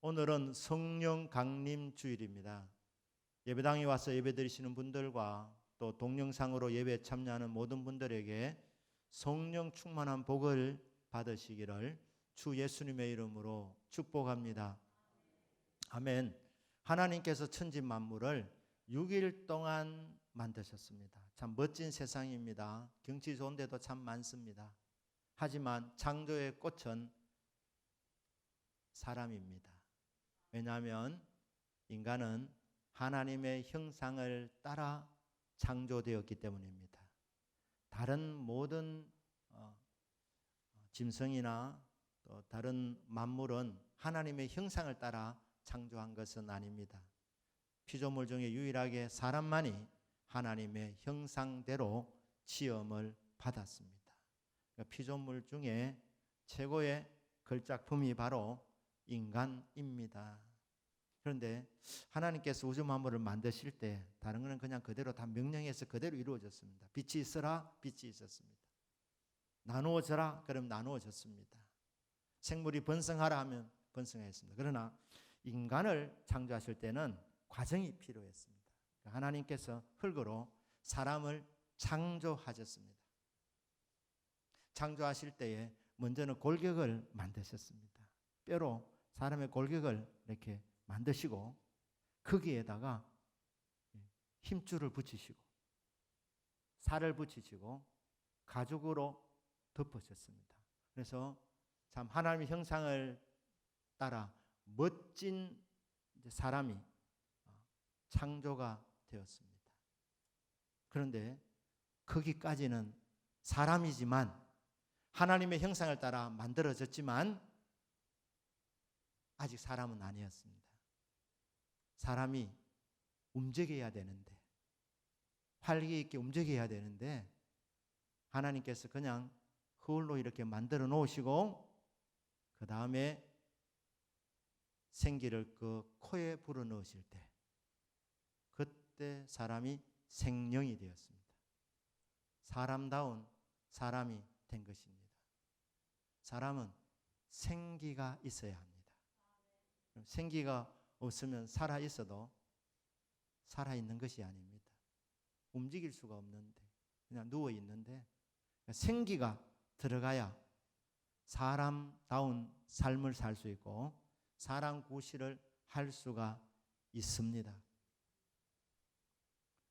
오늘은 성령 강림 주일입니다. 예배당에 와서 예배 드리시는 분들과 또 동영상으로 예배에 참여하는 모든 분들에게 성령 충만한 복을 받으시기를 주 예수님의 이름으로 축복합니다. 아멘. 하나님께서 천지 만물을 6일 동안 만드셨습니다. 참 멋진 세상입니다. 경치 좋은 데도 참 많습니다. 하지만 창조의 꽃은 사람입니다. 왜냐하면 인간은 하나님의 형상을 따라 창조되었기 때문입니다. 다른 모든 짐승이나 또 다른 만물은 하나님의 형상을 따라 창조한 것은 아닙니다. 피조물 중에 유일하게 사람만이 하나님의 형상대로 지음을 받았습니다. 그러니까 피조물 중에 최고의 걸작품이 바로 인간입니다. 그런데 하나님께서 우주 만물을 만드실 때 다른 것은 그냥 그대로 다 명령해서 그대로 이루어졌습니다. 빛이 있어라, 빛이 있었습니다. 나누어져라, 그럼 나누어졌습니다. 생물이 번성하라 하면 번성했습니다. 그러나 인간을 창조하실 때는 과정이 필요했습니다. 하나님께서 흙으로 사람을 창조하셨습니다. 창조하실 때에 먼저는 골격을 만드셨습니다. 뼈로 사람의 골격을 이렇게 만드시고 거기에다가 힘줄을 붙이시고 살을 붙이시고 가죽으로 덮으셨습니다. 그래서 참 하나님의 형상을 따라 멋진 사람이 창조가 되었습니다. 그런데 거기까지는 사람이지만 하나님의 형상을 따라 만들어졌지만 아직 사람은 아니었습니다. 사람이 움직여야 되는데 활기 있게 움직여야 되는데 하나님께서 그냥 흙으로 이렇게 만들어 놓으시고 그 다음에 생기를 그 코에 불어 넣으실 때 그때 사람이 생명이 되었습니다. 사람다운 사람이 된 것입니다. 사람은 생기가 있어야 합니다. 생기가 없으면 살아 있어도 살아 있는 것이 아닙니다. 움직일 수가 없는데 그냥 누워 있는데 생기가 들어가야 사람다운 삶을 살 수 있고 사람 구실을 할 수가 있습니다.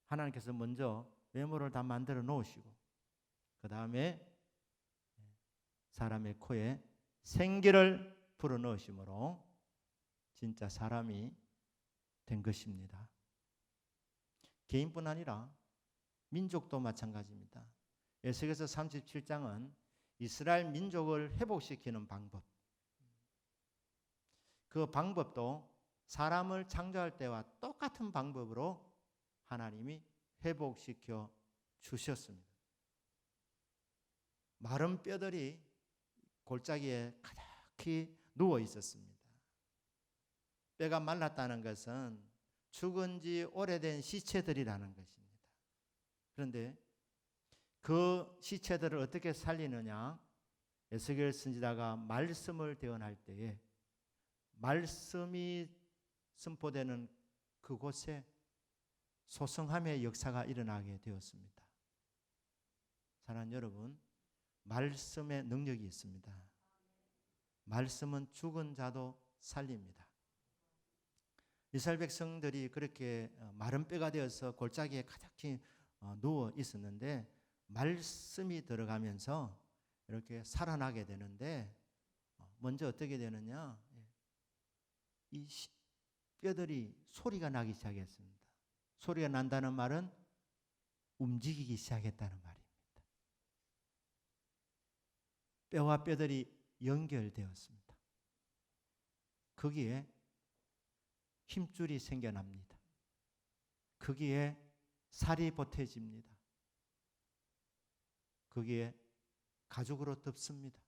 하나님께서 먼저 외모를 다 만들어 놓으시고 그 다음에 사람의 코에 생기를 불어 넣으심으로 진짜 사람이 된 것입니다. 개인뿐 아니라 민족도 마찬가지입니다. 에스겔서 37장은 이스라엘 민족을 회복시키는 방법, 그 방법도 사람을 창조할 때와 똑같은 방법으로 하나님이 회복시켜 주셨습니다. 마른 뼈들이 골짜기에 가득히 누워 있었습니다. 뼈가 말랐다는 것은 죽은 지 오래된 시체들이라는 것입니다. 그런데 그 시체들을 어떻게 살리느냐? 에스겔 선지자가 말씀을 대언할 때에 말씀이 선포되는 그곳에 소성함의 역사가 일어나게 되었습니다. 사랑하는 여러분, 말씀의 능력이 있습니다. 말씀은 죽은 자도 살립니다. 이스라엘 백성들이 그렇게 마른 뼈가 되어서 골짜기에 가득히 누워 있었는데 말씀이 들어가면서 이렇게 살아나게 되는데 먼저 어떻게 되느냐? 이 뼈들이 소리가 나기 시작했습니다. 소리가 난다는 말은 움직이기 시작했다는 말입니다. 뼈와 뼈들이 연결되었습니다. 거기에 힘줄이 생겨납니다. 거기에 살이 보태집니다. 거기에 가죽으로 덮습니다.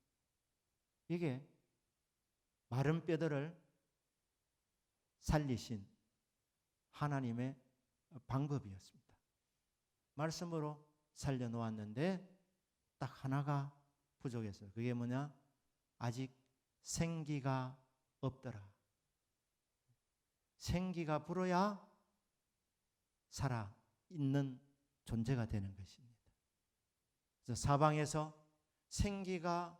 이게 마른 뼈들을 살리신 하나님의 방법이었습니다. 말씀으로 살려놓았는데 딱 하나가 부족했어요. 그게 뭐냐? 아직 생기가 없더라. 생기가 불어야 살아 있는 존재가 되는 것입니다. 그래서 사방에서 생기가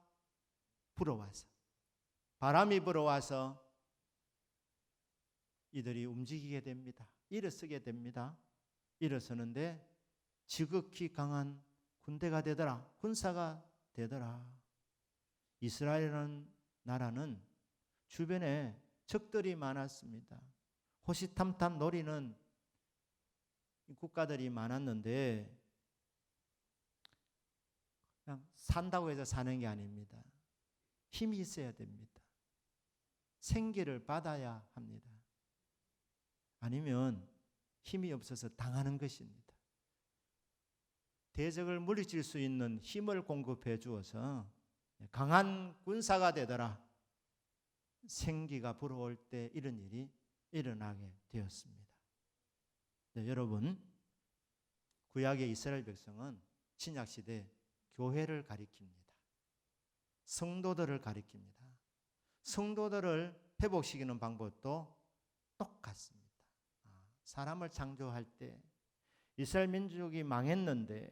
불어와서, 바람이 불어와서 이들이 움직이게 됩니다. 일어서게 됩니다. 일어서는데 지극히 강한 군대가 되더라. 군사가 되더라. 이스라엘이라는 나라는 주변에 적들이 많았습니다. 호시탐탐 노리는 국가들이 많았는데 그냥 산다고 해서 사는 게 아닙니다. 힘이 있어야 됩니다. 생기를 받아야 합니다. 아니면 힘이 없어서 당하는 것입니다. 대적을 물리칠 수 있는 힘을 공급해 주어서 강한 군사가 되더라. 생기가 불어올 때 이런 일이 일어나게 되었습니다. 네, 여러분, 구약의 이스라엘 백성은 신약시대 교회를 가리킵니다. 성도들을 가리킵니다. 성도들을 회복시키는 방법도 똑같습니다. 사람을 창조할 때 이스라엘 민족이 망했는데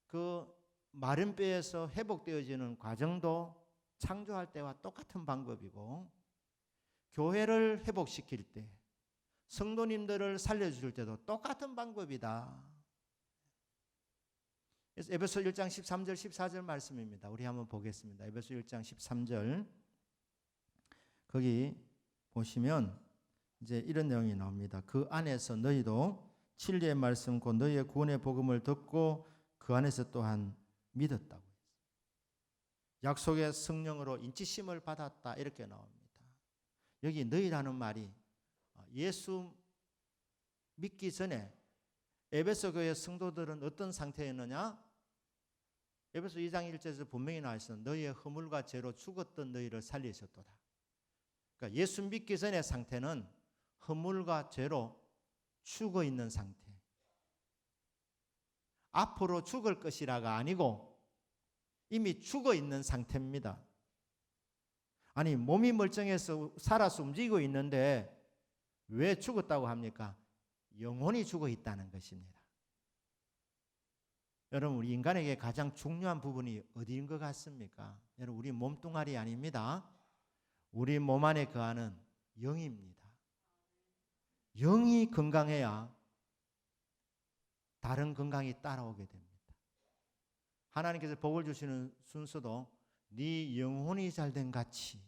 그 마른 뼈에서 회복되어지는 과정도 창조할 때와 똑같은 방법이고, 교회를 회복시킬 때, 성도님들을 살려줄 때도 똑같은 방법이다. 그래서 에베소 1장 13절 14절 말씀입니다. 우리 한번 보겠습니다. 에베소 1장 13절 거기 보시면 이제 이런 내용이 나옵니다. 그 안에서 너희도 진리의 말씀 곧 너희의 구원의 복음을 듣고 그 안에서 또한 믿었다고 했어요. 약속의 성령으로 인치심을 받았다 이렇게 나옵니다. 여기 너희라는 말이 예수 믿기 전에 에베소 교회 성도들은 어떤 상태였느냐? 에베소 2장 1절에서 분명히 나와 있어. 너희의 허물과 죄로 죽었던 너희를 살리셨도다. 그러니까 예수 믿기 전의 상태는 허물과 죄로 죽어 있는 상태. 앞으로 죽을 것이라가 아니고 이미 죽어 있는 상태입니다. 아니, 몸이 멀쩡해서 살아서 움직이고 있는데 왜 죽었다고 합니까? 영혼이 죽어 있다는 것입니다. 여러분, 우리 인간에게 가장 중요한 부분이 어디인 것 같습니까? 여러분, 우리 몸뚱아리 아닙니다. 우리 몸 안에 거하는 영입니다. 영이 건강해야 다른 건강이 따라오게 됩니다. 하나님께서 복을 주시는 순서도 네 영혼이 잘된 같이,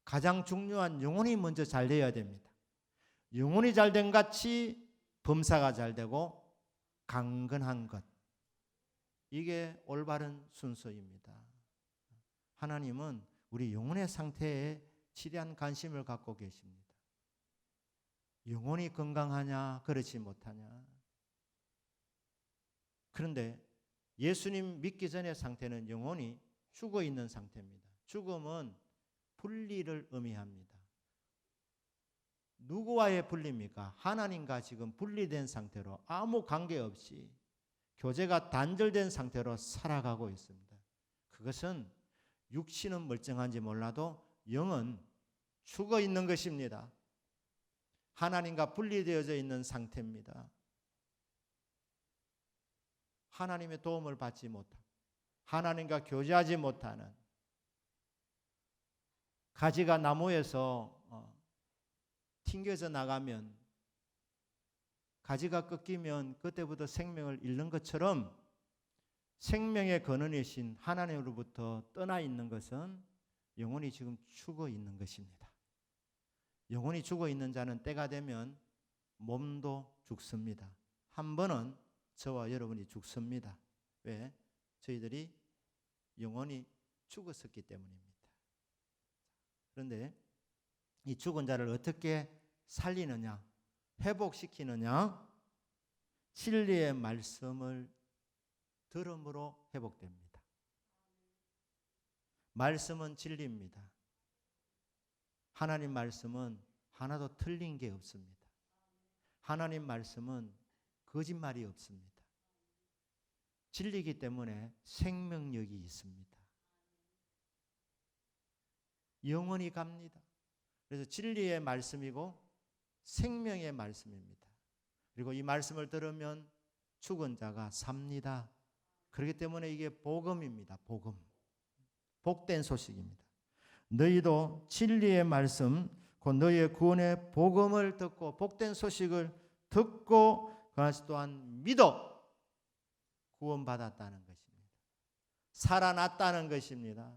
가장 중요한 영혼이 먼저 잘 돼야 됩니다. 영혼이 잘된 같이 범사가 잘 되고 강건한 것, 이게 올바른 순서입니다. 하나님은 우리 영혼의 상태에 지대한 관심을 갖고 계십니다. 영혼이 건강하냐 그렇지 못하냐. 그런데 예수님 믿기 전의 상태는 영혼이 죽어 있는 상태입니다. 죽음은 분리를 의미합니다. 누구와의 분리입니까? 하나님과 지금 분리된 상태로 아무 관계없이 교제가 단절된 상태로 살아가고 있습니다. 그것은 육신은 멀쩡한지 몰라도 영은 죽어 있는 것입니다. 하나님과 분리되어져 있는 상태입니다. 하나님의 도움을 받지 못하고 하나님과 교제하지 못하는, 가지가 나무에서 튕겨져 나가면, 가지가 꺾이면 그때부터 생명을 잃는 것처럼 생명의 근원이신 하나님으로부터 떠나 있는 것은 영혼이 지금 죽어 있는 것입니다. 영혼이 죽어 있는 자는 때가 되면 몸도 죽습니다. 한 번은 저와 여러분이 죽습니다. 왜? 저희들이 영혼이 죽었었기 때문입니다. 그런데 이 죽은 자를 어떻게 살리느냐, 회복시키느냐? 진리의 말씀을 들음으로 회복됩니다. 말씀은 진리입니다. 하나님 말씀은 하나도 틀린 게 없습니다. 하나님 말씀은 거짓말이 없습니다. 진리이기 때문에 생명력이 있습니다. 영원히 갑니다. 그래서 진리의 말씀이고 생명의 말씀입니다. 그리고 이 말씀을 들으면 죽은 자가 삽니다. 그렇기 때문에 이게 복음입니다. 복음. 복된 소식입니다. 너희도 진리의 말씀, 곧 너희의 구원의 복음을 듣고 복된 소식을 듣고 그것이 또한 믿어 구원받았다는 것입니다. 살아났다는 것입니다.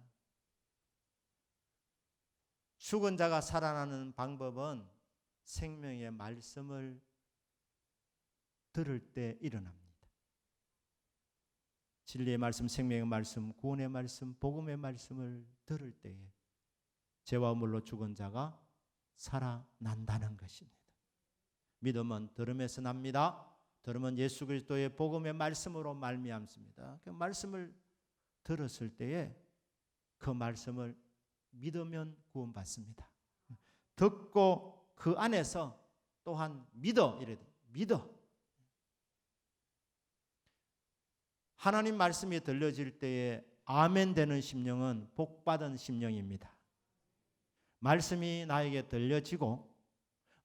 죽은 자가 살아나는 방법은 생명의 말씀을 들을 때 일어납니다. 진리의 말씀, 생명의 말씀, 구원의 말씀, 복음의 말씀을 들을 때에 죄와 물로 죽은 자가 살아난다는 것입니다. 믿음은 들음에서 납니다. 들음은 예수 그리스도의 복음의 말씀으로 말미암습니다. 그 말씀을 들었을 때에 그 말씀을 믿으면 구원받습니다. 듣고 그 안에서 또한 믿어. 이래 믿어. 하나님 말씀이 들려질 때에 아멘 되는 심령은 복받은 심령입니다. 말씀이 나에게 들려지고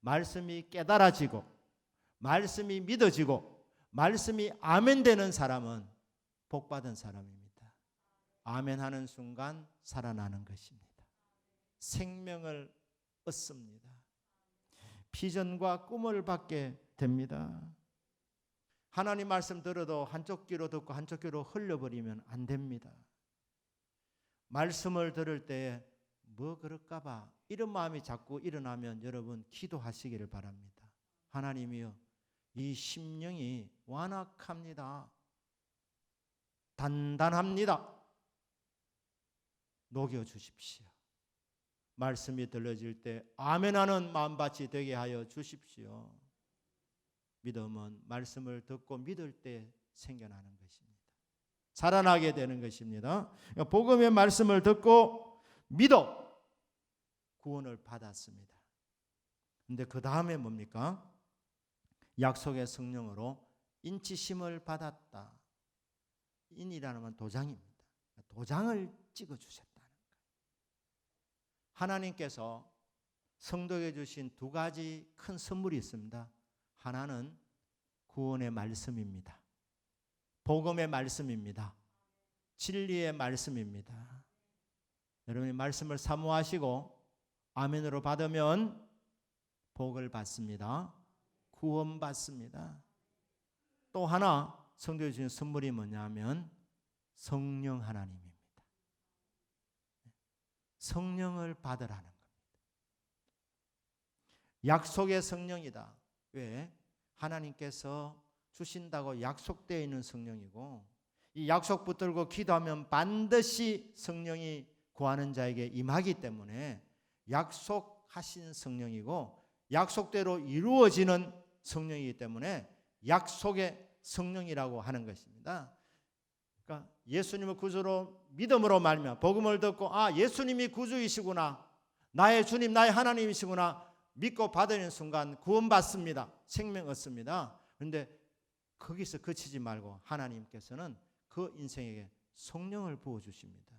말씀이 깨달아지고 말씀이 믿어지고 말씀이 아멘 되는 사람은 복받은 사람입니다. 아멘 하는 순간 살아나는 것입니다. 생명을 얻습니다. 비전과 꿈을 받게 됩니다. 하나님 말씀 들어도 한쪽 귀로 듣고 한쪽 귀로 흘려버리면 안 됩니다. 말씀을 들을 때에 뭐 그럴까 봐 이런 마음이 자꾸 일어나면 여러분 기도하시기를 바랍니다. 하나님이여, 이 심령이 완악합니다. 단단합니다. 녹여주십시오. 말씀이 들려질 때 아멘하는 마음밭이 되게 하여 주십시오. 믿음은 말씀을 듣고 믿을 때 생겨나는 것입니다. 살아나게 되는 것입니다. 복음의 말씀을 듣고 믿어 구원을 받았습니다. 그런데 그 다음에 뭡니까? 약속의 성령으로 인치심을 받았다. 인이라는 건 도장입니다. 도장을 찍어주셨다는 거예요. 하나님께서 성도에게 주신 두 가지 큰 선물이 있습니다. 하나는 구원의 말씀입니다. 복음의 말씀입니다. 진리의 말씀입니다. 여러분이 말씀을 사모하시고 아멘으로 받으면 복을 받습니다. 구원받습니다. 또 하나 성도에 주신 선물이 뭐냐면 성령 하나님입니다. 성령을 받으라는 겁니다. 약속의 성령이다. 왜? 하나님께서 주신다고 약속되어 있는 성령이고 이 약속 붙들고 기도하면 반드시 성령이 구하는 자에게 임하기 때문에 약속하신 성령이고 약속대로 이루어지는 성령이기 때문에 약속의 성령이라고 하는 것입니다. 그러니까 예수님을 구주로 믿음으로 말미암아 복음을 듣고 예수님이 구주이시구나, 나의 주님, 나의 하나님이시구나 믿고 받는 순간 구원받습니다. 생명 얻습니다. 그런데 거기서 그치지 말고 하나님께서는 그 인생에게 성령을 부어주십니다.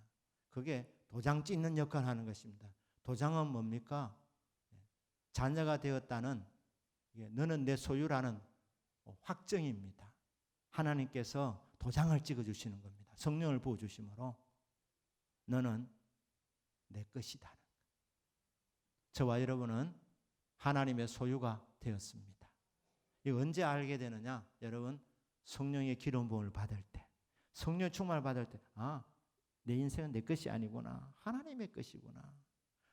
그게 도장 찍는 역할을 하는 것입니다. 도장은 뭡니까? 자녀가 되었다는, 너는 내 소유라는 확정입니다. 하나님께서 도장을 찍어주시는 겁니다. 성령을 부어주심으로 너는 내 것이다. 저와 여러분은 하나님의 소유가 되었습니다. 이거 언제 알게 되느냐? 여러분, 성령의 기름 부음을 받을 때, 성령 충만을 받을 때, 내 인생은 내 것이 아니구나. 하나님의 것이구나.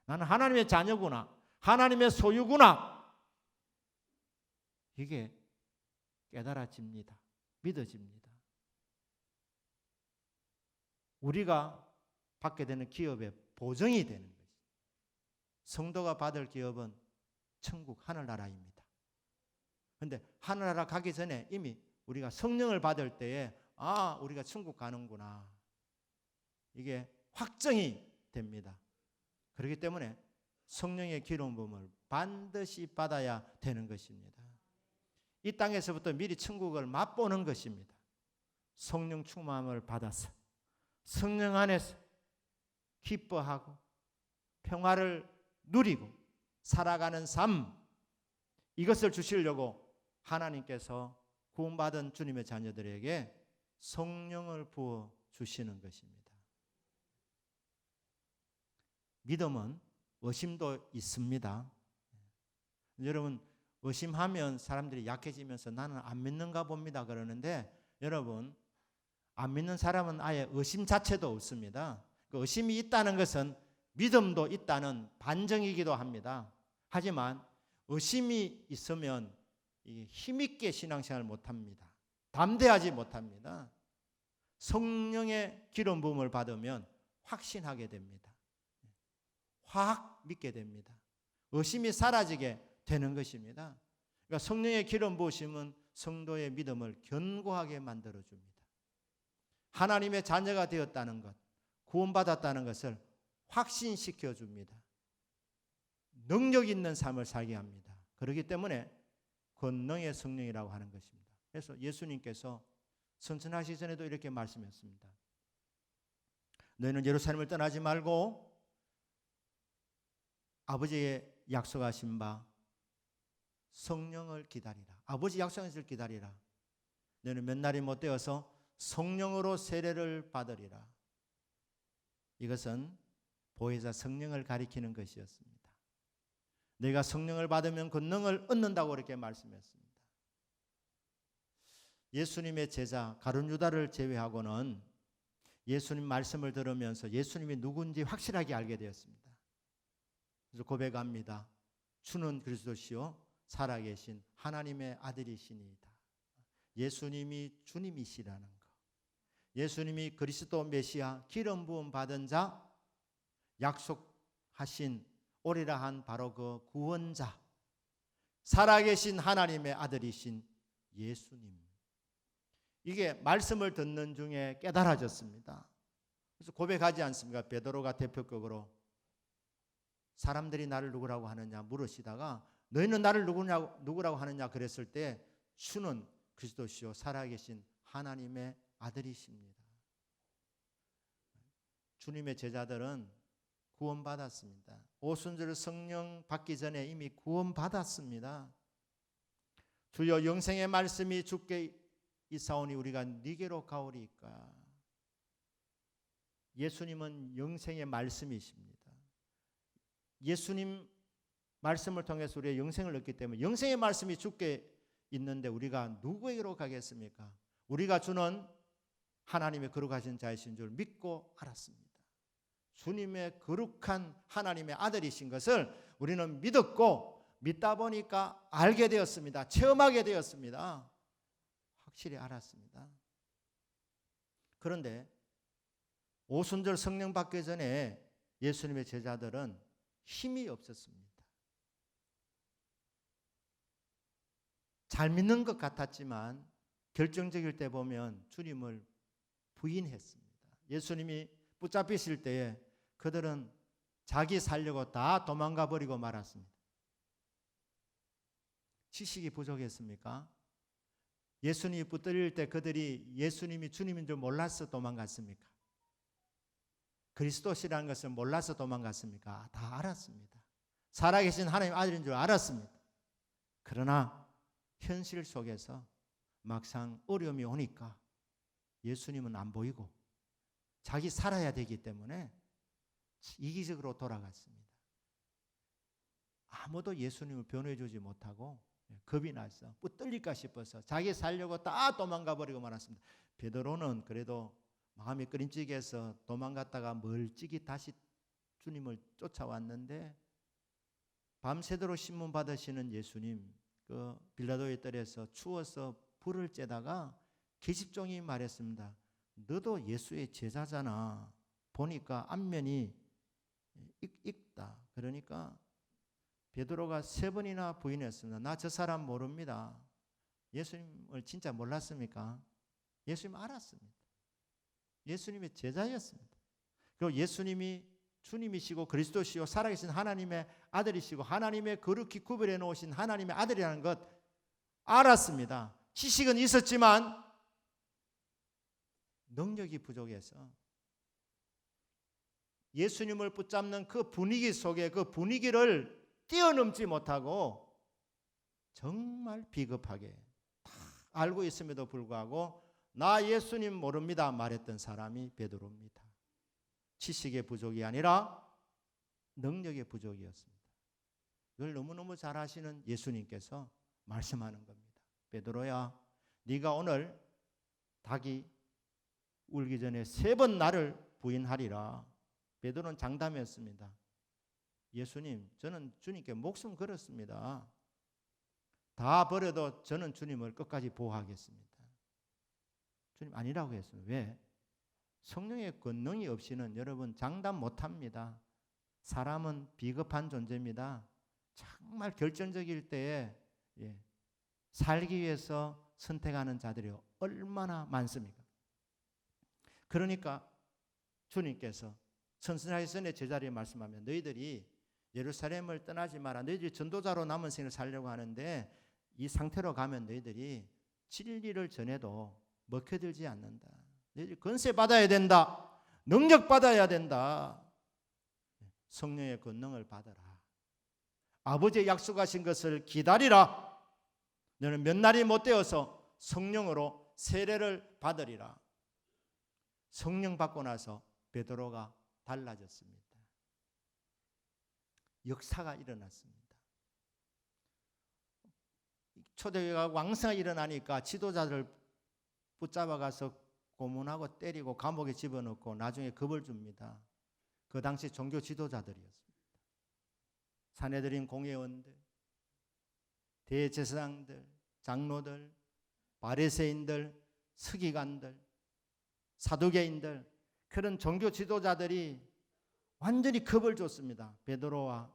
나는 하나님의 자녀구나. 하나님의 소유구나. 이게 깨달아집니다. 믿어집니다. 우리가 받게 되는 기업의 보증이 되는 것이죠. 성도가 받을 기업은 천국 하늘나라입니다. 그런데 하늘나라 가기 전에 이미 우리가 성령을 받을 때에 우리가 천국 가는구나. 이게 확정이 됩니다. 그렇기 때문에 성령의 기름 부음을 반드시 받아야 되는 것입니다. 이 땅에서부터 미리 천국을 맛보는 것입니다. 성령 충만함을 받아서 성령 안에서 기뻐하고 평화를 누리고 살아가는 삶, 이것을 주시려고 하나님께서 구원받은 주님의 자녀들에게 성령을 부어 주시는 것입니다. 믿음은 의심도 있습니다. 여러분, 의심하면 사람들이 약해지면서 나는 안 믿는가 봅니다 그러는데, 여러분, 안 믿는 사람은 아예 의심 자체도 없습니다. 그 의심이 있다는 것은 믿음도 있다는 반증이기도 합니다. 하지만 의심이 있으면 힘있게 신앙생활을 못합니다. 담대하지 못합니다. 성령의 기름 부음을 받으면 확신하게 됩니다. 확 믿게 됩니다. 의심이 사라지게 되는 것입니다. 그러니까 성령의 기름 부으심은 성도의 믿음을 견고하게 만들어줍니다. 하나님의 자녀가 되었다는 것, 구원받았다는 것을 확신시켜 줍니다. 능력 있는 삶을 살게 합니다. 그렇기 때문에 권능의 성령이라고 하는 것입니다. 그래서 예수님께서 승천하시기 전에도 이렇게 말씀했습니다. 너희는 예루살렘을 떠나지 말고 아버지의 약속하신 바 성령을 기다리라. 아버지 약속하신 것을 기다리라. 너희는 몇 날이 못 되어서 성령으로 세례를 받으리라. 이것은 보혜사 성령을 가리키는 것이었습니다. 내가 성령을 받으면 권능을 얻는다고 이렇게 말씀했습니다. 예수님의 제자 가룟 유다를 제외하고는 예수님 말씀을 들으면서 예수님이 누군지 확실하게 알게 되었습니다. 그래서 고백합니다. 주는 그리스도시요 살아계신 하나님의 아들이시니이다. 예수님이 주님이시라는 것, 예수님이 그리스도 메시아 기름 부음 받은 자, 약속하신 오리라 한 바로 그 구원자, 살아계신 하나님의 아들이신 예수님, 이게 말씀을 듣는 중에 깨달아졌습니다. 그래서 고백하지 않습니까? 베드로가 대표격으로 사람들이 나를 누구라고 하느냐 물으시다가 너희는 나를 누구라고 하느냐 그랬을 때 주는 그리스도시요 살아계신 하나님의 아들이십니다. 주님의 제자들은 구원받았습니다. 오순절 성령 받기 전에 이미 구원받았습니다. 주여 영생의 말씀이 주께 있사오니 우리가 네게로 가오리이까. 예수님은 영생의 말씀이십니다. 예수님 말씀을 통해서 우리의 영생을 얻기 때문에 영생의 말씀이 주께 있는데 우리가 누구에게로 가겠습니까? 우리가 주는 하나님의 거룩하신 자이신 줄 믿고 알았습니다. 주님의 거룩한 하나님의 아들이신 것을 우리는 믿었고 믿다 보니까 알게 되었습니다. 체험하게 되었습니다. 확실히 알았습니다. 그런데 오순절 성령 받기 전에 예수님의 제자들은 힘이 없었습니다. 잘 믿는 것 같았지만 결정적일 때 보면 주님을 부인했습니다. 예수님이 붙잡히실 때에 그들은 자기 살려고 다 도망가 버리고 말았습니다. 지식이 부족했습니까? 예수님이 붙들릴 때 그들이 예수님이 주님인 줄 몰라서 도망갔습니까? 그리스도시라는 것을 몰라서 도망갔습니까? 다 알았습니다. 살아계신 하나님 아들인 줄 알았습니다. 그러나 현실 속에서 막상 어려움이 오니까 예수님은 안 보이고 자기 살아야 되기 때문에 이기적으로 돌아갔습니다. 아무도 예수님을 변호해 주지 못하고 겁이 나서 붙들릴까 싶어서 자기 살려고 다 도망가 버리고 말았습니다. 베드로는 그래도 마음이 끄림직해서 도망갔다가 멀찍이 다시 주님을 쫓아왔는데 밤새도록 신문 받으시는 예수님, 그 빌라도의 뜰에서 추워서 불을 쬐다가 계집종이 말했습니다. 너도 예수의 제자잖아. 보니까 안면이 익다. 그러니까 베드로가 3번이나 부인했습니다. 나 저 사람 모릅니다. 예수님을 진짜 몰랐습니까? 예수님 알았습니다. 예수님의 제자였습니다. 그리고 예수님이 주님이시고 그리스도시요 살아계신 하나님의 아들이시고 하나님의 거룩히 구별해 놓으신 하나님의 아들이라는 것 알았습니다. 지식은 있었지만 능력이 부족해서 예수님을 붙잡는 그 분위기 속에 그 분위기를 뛰어넘지 못하고 정말 비겁하게 다 알고 있음에도 불구하고 나 예수님 모릅니다 말했던 사람이 베드로입니다. 지식의 부족이 아니라 능력의 부족이었습니다. 이걸 너무너무 잘 아시는 예수님께서 말씀하는 겁니다. 베드로야, 네가 오늘 닭이 울기 전에 3번 나를 부인하리라. 베드로는 장담했습니다. 예수님, 저는 주님께 목숨 걸었습니다. 다 버려도 저는 주님을 끝까지 보호하겠습니다. 주님 아니라고 했습니다. 왜? 성령의 권능이 없이는 여러분 장담 못합니다. 사람은 비겁한 존재입니다. 정말 결정적일 때에 살기 위해서 선택하는 자들이 얼마나 많습니까? 그러니까 주님께서 천사의 제자리에 말씀하면 너희들이 예루살렘을 떠나지 마라. 너희들이 전도자로 남은 생을 살려고 하는데 이 상태로 가면 너희들이 진리를 전해도 먹혀들지 않는다. 너희들이 권세 받아야 된다. 능력 받아야 된다. 성령의 권능을 받아라. 아버지의 약속하신 것을 기다리라. 너는 몇 날이 못 되어서 성령으로 세례를 받으리라. 성령 받고 나서 베드로가 달라졌습니다. 역사가 일어났습니다. 초대교회가 왕성하게 일어나니까 지도자들 붙잡아가서 고문하고 때리고 감옥에 집어넣고 나중에 겁을 줍니다. 그 당시 종교 지도자들이었습니다. 산헤드린 공회원들, 대제사장들, 장로들, 바리새인들, 서기관들, 사두개인들, 그런 종교 지도자들이 완전히 겁을 줬습니다. 베드로와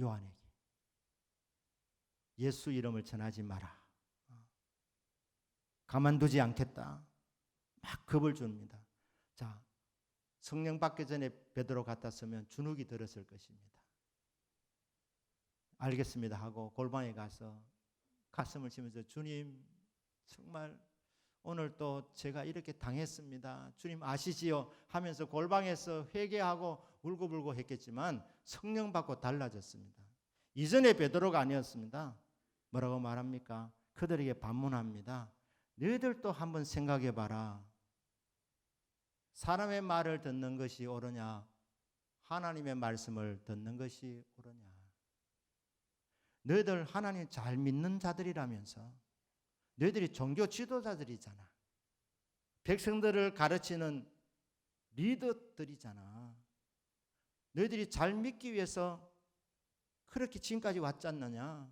요한에게. 예수 이름을 전하지 마라. 가만두지 않겠다. 막 겁을 줍니다. 자, 성령 받기 전에 베드로 같았으면 주눅이 들었을 것입니다. 알겠습니다 하고 골방에 가서 가슴을 치면서 주님 정말 오늘 또 제가 이렇게 당했습니다. 주님 아시지요? 하면서 골방에서 회개하고 울고불고 했겠지만 성령 받고 달라졌습니다. 이전에 베드로가 아니었습니다. 뭐라고 말합니까? 그들에게 반문합니다. 너희들도 한번 생각해 봐라. 사람의 말을 듣는 것이 옳으냐? 하나님의 말씀을 듣는 것이 옳으냐? 너희들 하나님 잘 믿는 자들이라면서 너희들이 종교 지도자들이잖아. 백성들을 가르치는 리더들이잖아. 너희들이 잘 믿기 위해서 그렇게 지금까지 왔지 않느냐?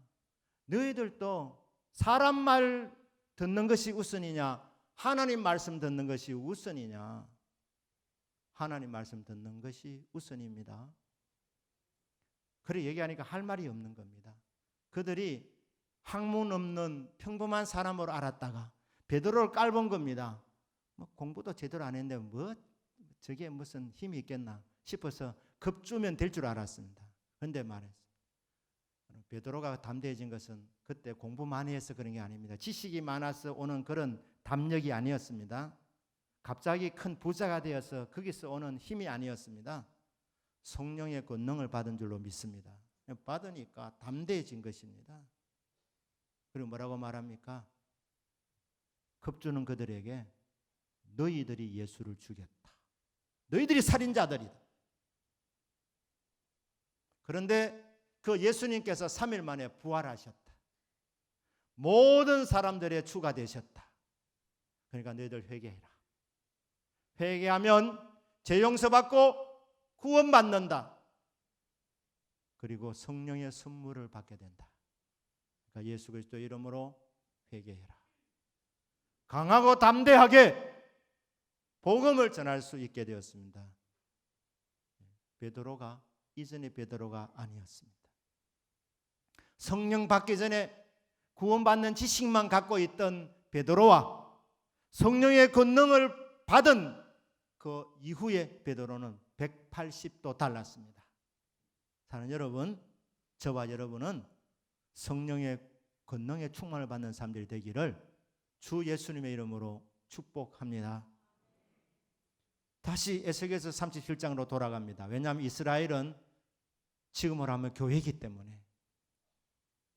너희들도 사람 말 듣는 것이 우선이냐? 하나님 말씀 듣는 것이 우선이냐? 하나님 말씀 듣는 것이 우선입니다. 그래 얘기하니까 할 말이 없는 겁니다. 그들이 학문 없는 평범한 사람으로 알았다가 베드로를 깔본 겁니다. 뭐 공부도 제대로 안 했는데 뭐 저게 무슨 힘이 있겠나 싶어서 겁주면 될 줄 알았습니다. 그런데 말했어요. 베드로가 담대해진 것은 그때 공부 많이 해서 그런 게 아닙니다. 지식이 많아서 오는 그런 담력이 아니었습니다. 갑자기 큰 부자가 되어서 거기서 오는 힘이 아니었습니다. 성령의 권능을 받은 줄로 믿습니다. 받으니까 담대해진 것입니다. 그리고 뭐라고 말합니까? 겁주는 그들에게 너희들이 예수를 죽였다. 너희들이 살인자들이다. 그런데 그 예수님께서 3일 만에 부활하셨다. 모든 사람들의 주가 되셨다. 그러니까 너희들 회개해라. 회개하면 죄 용서받고 구원받는다. 그리고 성령의 선물을 받게 된다. 그러니까 예수 그리스도 이름으로 회개해라. 강하고 담대하게 복음을 전할 수 있게 되었습니다. 베드로가 이전의 베드로가 아니었습니다. 성령 받기 전에 구원받는 지식만 갖고 있던 베드로와 성령의 권능을 받은 그 이후의 베드로는 180도 달랐습니다. 사는 여러분, 저와 여러분은 성령의 권능의 충만을 받는 사람들이 되기를 주 예수님의 이름으로 축복합니다. 다시 에스겔서 37장으로 돌아갑니다. 왜냐하면 이스라엘은 지금으로 하면 교회이기 때문에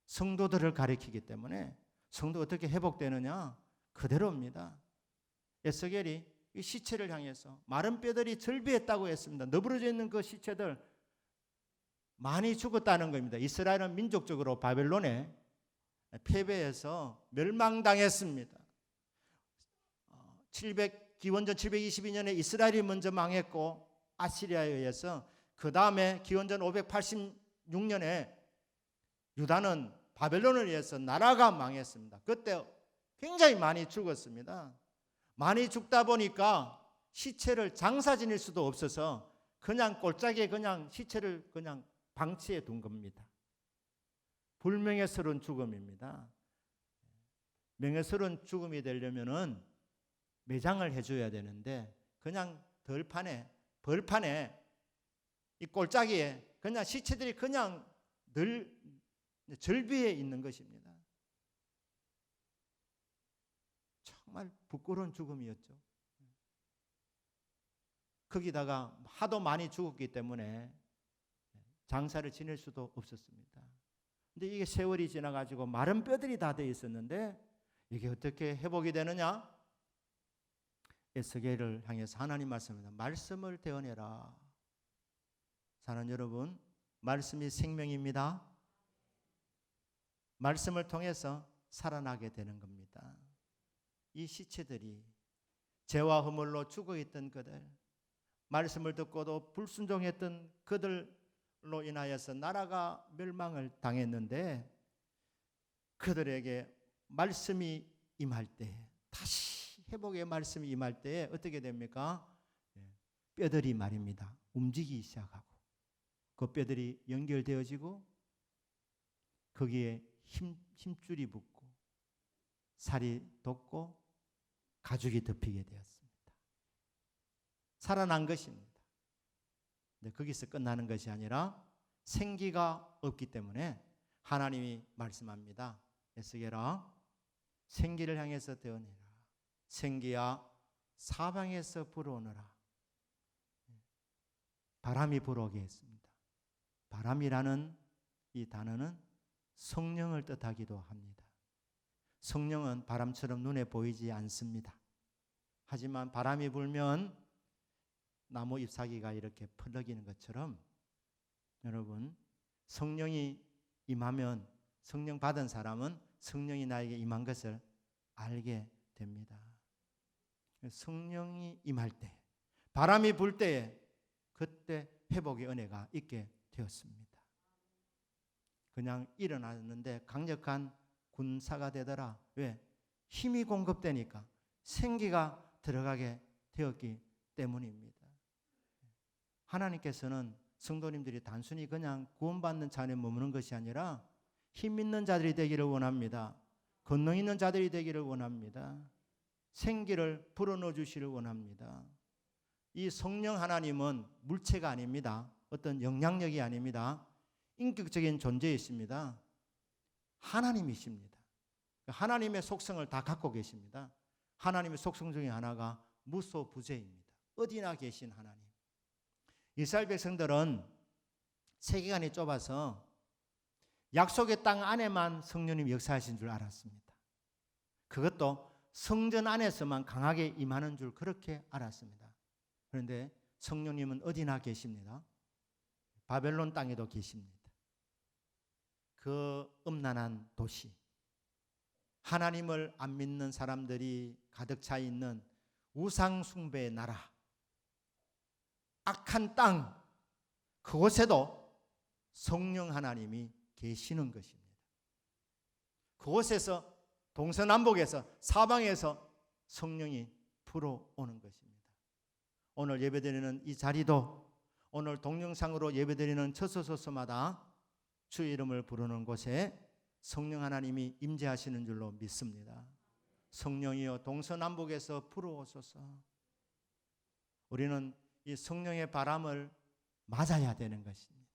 성도들을 가리키기 때문에 성도 어떻게 회복되느냐? 그대로입니다. 에스겔이 이 시체를 향해서 마른 뼈들이 절비했다고 했습니다. 너부러져 있는 그 시체들 많이 죽었다는 겁니다. 이스라엘은 민족적으로 바벨론에 패배해서 멸망당했습니다. 기원전 722년에 이스라엘이 먼저 망했고 아시리아에 의해서 그 다음에 기원전 586년에 유다는 바벨론을 위해서 나라가 망했습니다. 그때 굉장히 많이 죽었습니다. 많이 죽다 보니까 시체를 장사 지낼 수도 없어서 그냥 골짜기에 그냥 시체를 그냥 방치해 둔 겁니다. 불명예스러운 죽음입니다. 명예스러운 죽음이 되려면은 매장을 해줘야 되는데 그냥 벌판에 이 골짜기에 그냥 시체들이 그냥 늘 절비에 있는 것입니다. 정말 부끄러운 죽음이었죠. 거기다가 하도 많이 죽었기 때문에 장사를 지낼 수도 없었습니다. 근데 이게 세월이 지나가지고 마른 뼈들이 다 되어 있었는데 이게 어떻게 회복이 되느냐? 에스겔을 향해서 하나님 말씀입니다. 말씀을 대언해라. 사랑하는 여러분, 말씀이 생명입니다. 말씀을 통해서 살아나게 되는 겁니다. 이 시체들이 죄와 허물로 죽어있던 그들, 말씀을 듣고도 불순종했던 그들로 인하여서 나라가 멸망을 당했는데 그들에게 말씀이 임할 때, 다시 회복의 말씀이 임할 때 어떻게 됩니까? 뼈들이 말입니다. 움직이기 시작하고 그 뼈들이 연결되어지고 거기에 힘줄이 붙고 살이 돋고 가죽이 덮이게 되었습니다. 살아난 것입니다. 근데 거기서 끝나는 것이 아니라 생기가 없기 때문에 하나님이 말씀합니다. 에스겔아, 생기를 향해서 대언해라. 생기야, 사방에서 불어오너라. 바람이 불어오게 했습니다. 바람이라는 이 단어는 성령을 뜻하기도 합니다. 성령은 바람처럼 눈에 보이지 않습니다. 하지만 바람이 불면 나무 잎사귀가 이렇게 펄럭이는 것처럼 여러분, 성령이 임하면 성령 받은 사람은 성령이 나에게 임한 것을 알게 됩니다. 성령이 임할 때, 바람이 불 때에 그때 회복의 은혜가 있게 되었습니다. 그냥 일어났는데 강력한 군사가 되더라. 왜? 힘이 공급되니까, 생기가 들어가게 되었기 때문입니다. 하나님께서는 성도님들이 단순히 그냥 구원받는 자 안에 머무는 것이 아니라 힘 있는 자들이 되기를 원합니다. 권능 있는 자들이 되기를 원합니다. 생기를 불어넣어 주시기를 원합니다. 이 성령 하나님은 물체가 아닙니다. 어떤 영향력이 아닙니다. 인격적인 존재이십니다. 하나님이십니다. 하나님의 속성을 다 갖고 계십니다. 하나님의 속성 중에 하나가 무소부재입니다. 어디나 계신 하나님. 이스라엘 백성들은 세계관이 좁아서 약속의 땅 안에만 성령님이 역사하신 줄 알았습니다. 그것도 성전 안에서만 강하게 임하는 줄 그렇게 알았습니다. 그런데 성령님은 어디나 계십니다. 바벨론 땅에도 계십니다. 그 음란한 도시, 하나님을 안 믿는 사람들이 가득 차 있는 우상 숭배의 나라, 악한 땅, 그곳에도 성령 하나님이 계시는 것입니다. 그곳에서 동서남북에서 사방에서 성령이 불어오는 것입니다. 오늘 예배드리는 이 자리도, 오늘 동영상으로 예배드리는 처소소소마다 주의 이름을 부르는 곳에 성령 하나님이 임재하시는 줄로 믿습니다. 성령이여 동서남북에서 불어오소서. 우리는 이 성령의 바람을 맞아야 되는 것입니다.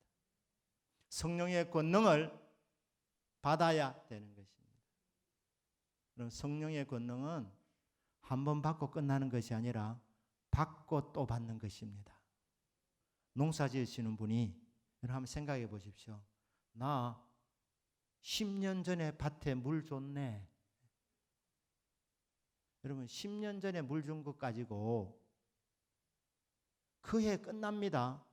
성령의 권능을 받아야 되는 것입니다. 그럼 성령의 권능은 한 번 받고 끝나는 것이 아니라 받고 또 받는 것입니다. 농사 지으시는 분이 여러분 한번 생각해 보십시오. 나 10년 전에 밭에 물 줬네. 여러분 10년 전에 물 준 것 가지고 그 해 끝납니다.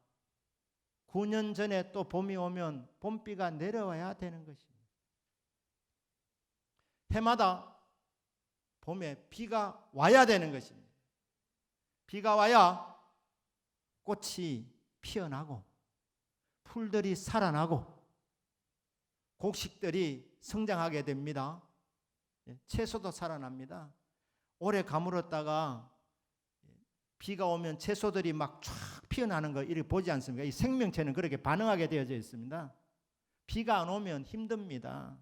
9년 전에 또 봄이 오면 봄비가 내려와야 되는 것입니다. 해마다 봄에 비가 와야 되는 것입니다. 비가 와야 꽃이 피어나고 풀들이 살아나고 곡식들이 성장하게 됩니다. 채소도 살아납니다. 오래 가물었다가 비가 오면 채소들이 막 쫙 피어나는 거 이렇게 보지 않습니까? 이 생명체는 그렇게 반응하게 되어져 있습니다. 비가 안 오면 힘듭니다.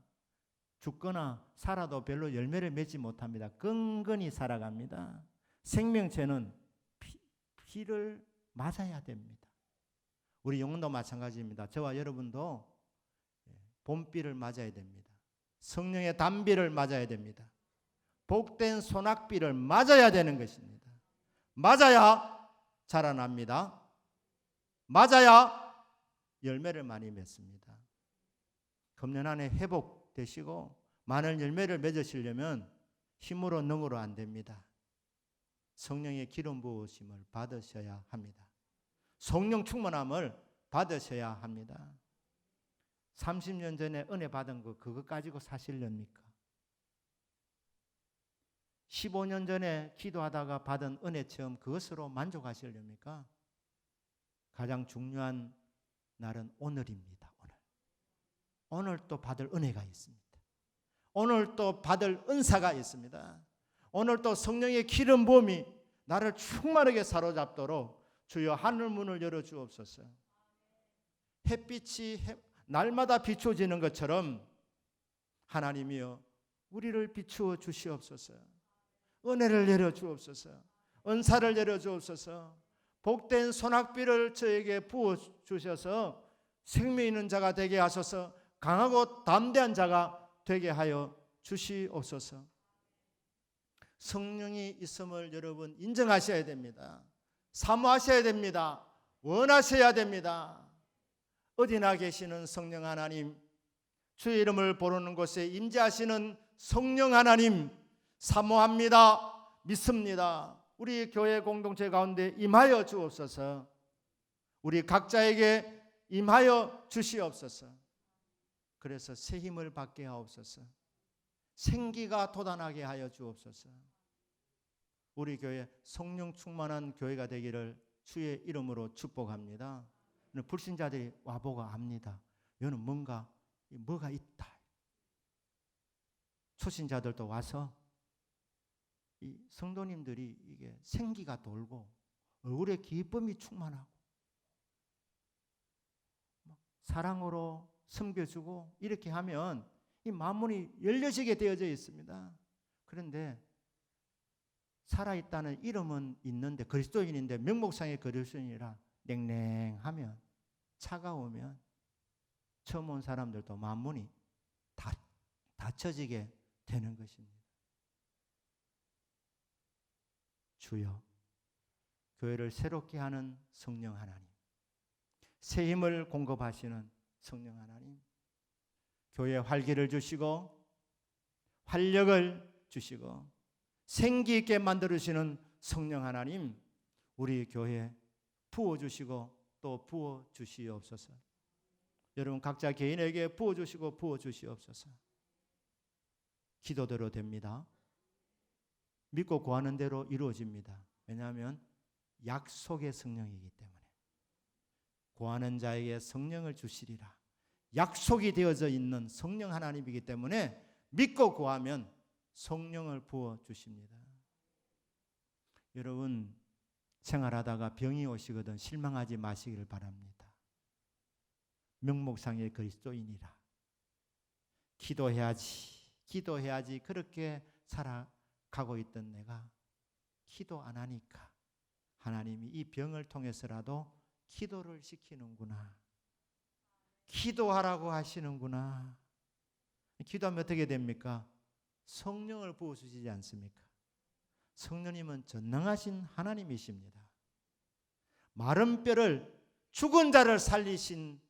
죽거나 살아도 별로 열매를 맺지 못합니다. 끈끈이 살아갑니다. 생명체는 비를 맞아야 됩니다. 우리 영혼도 마찬가지입니다. 저와 여러분도 봄비를 맞아야 됩니다. 성령의 단비를 맞아야 됩니다. 복된 소낙비를 맞아야 되는 것입니다. 맞아야 자라납니다. 맞아야 열매를 많이 맺습니다. 금년 안에 회복되시고 많은 열매를 맺으시려면 힘으로 능으로 안 됩니다. 성령의 기름 부으심을 받으셔야 합니다. 성령 충만함을 받으셔야 합니다. 30년 전에 은혜 받은 거 그거 가지고 사실렵니까? 15년 전에 기도하다가 받은 은혜 체험 그것으로 만족하시렵니까? 가장 중요한 날은 오늘입니다. 오늘 또 받을 은혜가 있습니다. 오늘 또 받을 은사가 있습니다. 오늘 또 성령의 기름 부음이 나를 충만하게 사로잡도록 주여 하늘 문을 열어 주옵소서. 햇빛이 날마다 비추어지는 것처럼 하나님이여 우리를 비추어 주시옵소서. 은혜를 내려 주옵소서. 은사를 내려 주옵소서. 복된 소낙비를 저에게 부어 주셔서 생명 있는 자가 되게 하소서. 강하고 담대한 자가 되게 하여 주시옵소서. 성령이 있음을 여러분 인정하셔야 됩니다. 사모하셔야 됩니다. 원하셔야 됩니다. 어디나 계시는 성령 하나님, 주의 이름을 부르는 곳에 임재하시는 성령 하나님 사모합니다. 믿습니다. 우리 교회 공동체 가운데 임하여 주옵소서. 우리 각자에게 임하여 주시옵소서. 그래서 새 힘을 받게 하옵소서. 생기가 돋아나게 하여 주옵소서. 우리 교회 성령 충만한 교회가 되기를 주의 이름으로 축복합니다. 불신자들이 와보고 압니다. 여기는 뭐가 있다. 초신자들도 와서 이 성도님들이 이게 생기가 돌고 얼굴에 기쁨이 충만하고 사랑으로 섬겨주고 이렇게 하면 이 만문이 열려지게 되어져 있습니다. 그런데 살아있다는 이름은 있는데 그리스도인인데 명목상의 그리스도인이라 냉랭하면 차가우면 처음 온 사람들도 만문이 닫혀지게 되는 것입니다. 주여 교회를 새롭게 하는 성령 하나님, 새 힘을 공급하시는 성령 하나님, 교회에 활기를 주시고 활력을 주시고 생기 있게 만들어주시는 성령 하나님, 우리 교회에 부어주시고 또 부어주시옵소서. 여러분 각자 개인에게 부어주시고 부어주시옵소서. 기도대로 됩니다. 믿고 구하는 대로 이루어집니다. 왜냐하면 약속의 성령이기 때문에. 구하는 자에게 성령을 주시리라. 약속이 되어져 있는 성령 하나님이기 때문에 믿고 구하면 성령을 부어주십니다. 여러분 생활하다가 병이 오시거든 실망하지 마시기를 바랍니다. 명목상의 그리스도인이라. 기도해야지 그렇게 살아가고 있던 내가 기도 안 하니까 하나님이 이 병을 통해서라도 기도를 시키는구나. 기도하라고 하시는구나. 기도하면 어떻게 됩니까? 성령을 부어주시지 않습니까? 성령님은 전능하신 하나님이십니다. 마른 뼈를 죽은 자를 살리신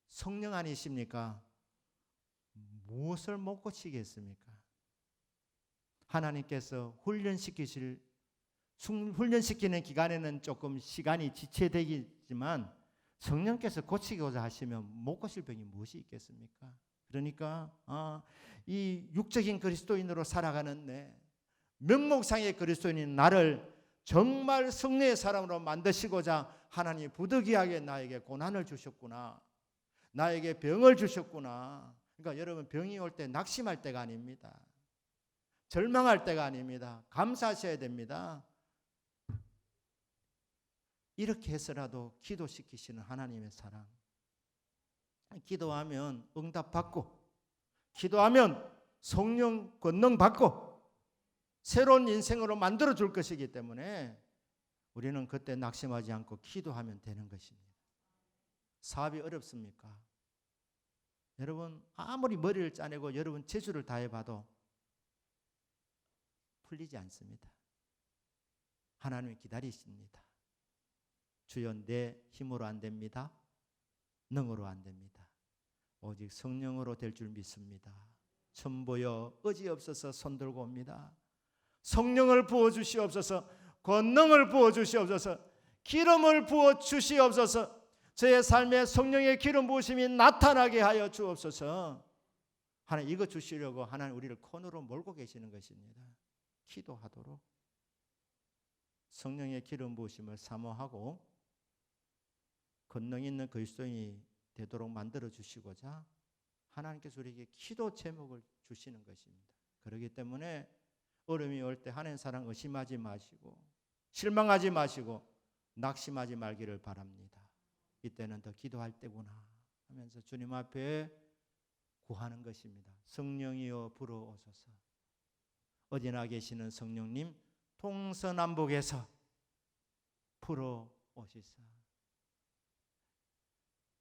성령 아니십니까? 무엇을 못 고치겠습니까? 하나님께서 훈련시키는 기간에는 조금 시간이 지체되겠지만 성령께서 고치고자 하시면 못 고칠 병이 무엇이 있겠습니까? 그러니까 이 육적인 그리스도인으로 살아가는 명목상의 그리스도인인 나를 정말 성령의 사람으로 만드시고자 하나님이 부득이하게 나에게 고난을 주셨구나. 나에게 병을 주셨구나. 그러니까 여러분, 병이 올 때 낙심할 때가 아닙니다. 절망할 때가 아닙니다. 감사하셔야 됩니다. 이렇게 해서라도 기도시키시는 하나님의 사랑. 기도하면 응답받고, 기도하면 성령 권능받고 새로운 인생으로 만들어 줄 것이기 때문에 우리는 그때 낙심하지 않고 기도하면 되는 것입니다. 사업이 어렵습니까? 여러분, 아무리 머리를 짜내고 여러분 재주를 다해봐도 풀리지 않습니다. 하나님이 기다리십니다. 주여, 내 힘으로 안 됩니다. 능으로 안 됩니다. 오직 성령으로 될 줄 믿습니다. 천보여 의지없어서 손들고 옵니다. 성령을 부어주시옵소서. 권능을 부어주시옵소서. 기름을 부어주시옵소서. 저의 삶에 성령의 기름 부으심이 나타나게 하여 주옵소서. 하나님, 이거 주시려고 하나님 우리를 코너로 몰고 계시는 것입니다. 기도하도록 성령의 기름 부으심을 사모하고 권능 있는 그리스도인이 되도록 만들어 주시고자 하나님께서 우리에게 기도 제목을 주시는 것입니다. 그렇기 때문에 어려움이 올 때 하나님 사랑 의심하지 마시고 실망하지 마시고 낙심하지 말기를 바랍니다. 이때는 더 기도할 때구나 하면서 주님 앞에 구하는 것입니다. 성령이여 불어오소서. 어디나 계시는 성령님 동서남북에서 불어오시사.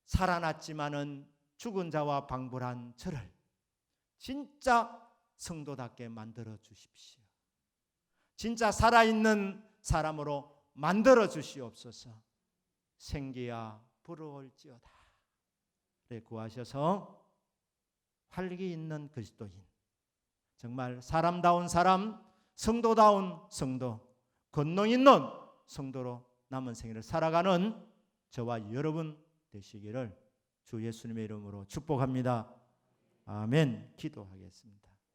살아났지만은 죽은 자와 방불한 저를 진짜 성도답게 만들어 주십시오. 진짜 살아있는 사람으로 만들어 주시옵소서. 생기야 불어올지어다. 그래 구하셔서 활기 있는 그리스도인, 정말 사람다운 사람, 성도다운 성도, 권능 있는 성도로 남은 생애를 살아가는 저와 여러분 되시기를 주 예수님의 이름으로 축복합니다. 아멘. 기도하겠습니다.